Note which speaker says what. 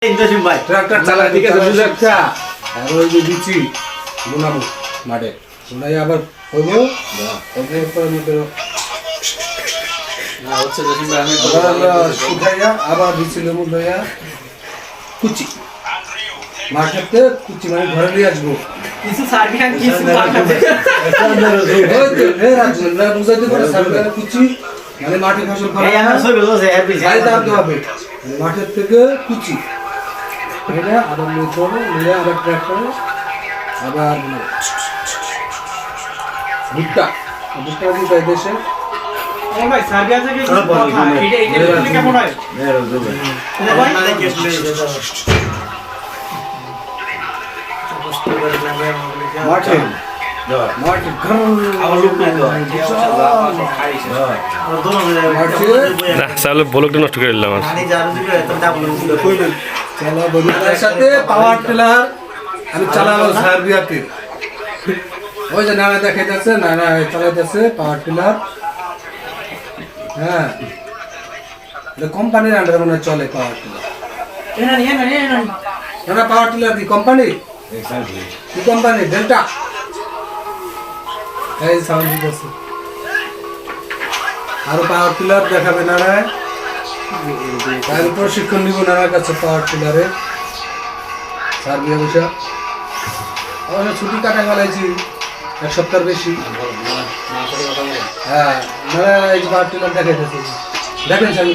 Speaker 1: ইন্দ্রসিং ভাই
Speaker 2: ট্রাক্টর চালা ঠিক আছে বুঝছ একটা আর ওই যে দিচ্ছি বুনামু মাঠে বুনাই আবার হইবো ওদের পর মতো
Speaker 1: না হচ্ছে জসিম ভাই আমি
Speaker 2: শুকাইয়া আবার দিচ্ছিল মুদয়া কুচি মাঠেতে কুচি মানে ঘরে নিয়ে আসবো
Speaker 3: কিছু সার্ভিয়ান কিছু মাখাতে
Speaker 2: বুঝাইতে পারে সার্ভিয়ান কুচি মানে মাঠে ফসল ফলা
Speaker 3: এই আমার সব বলছে এফবি
Speaker 2: যাই দাম তো হবে মাঠের থেকে কুচি এটা আবার নিয়ে আবার ট্রাক্টরে আবার ভুট্টা ভুট্টা কিন্তু এই দেশে
Speaker 3: ও ভাই সার্ভিয়ান থেকে কিছু কথা এটা কেমন হয়
Speaker 1: মানে কেস নেই
Speaker 2: মাঠে মাঠে
Speaker 1: আবার লোক নাই তো খাইছে আর দোনো
Speaker 4: না চালু ব্লকটা নষ্ট করে দিলাম আর
Speaker 1: পানি জারু দিলে তো দাম কইবেন
Speaker 2: চলো বন্ধুদের সাথে পাওয়ার টিলার আমি চালাবো সার্বিয়াতে ওই যে নানা দেখাইতেছে নানা চালাইতেছে পাওয়ার টিলার হ্যাঁ এটা কোম্পানির আন্ডারে মনে হয় চলে পাওয়ার টিলার নানা পাওয়ার টিলার কি কোম্পানি কি কোম্পানি ডেল্টা এই সাউন্ড দিতেছে আরো পাওয়ার টিলার দেখাবে নানা তার প্রশিক্ষণ নিব নানার কাছে পাওয়ার টিলারে সার্বিয়া বসে আমরা ছুটি কাটা গেলাইছি এক সপ্তাহ বেশি হ্যাঁ নানা এই পাওয়ার টিলার দেখাইতেছে দেখেন স্বামী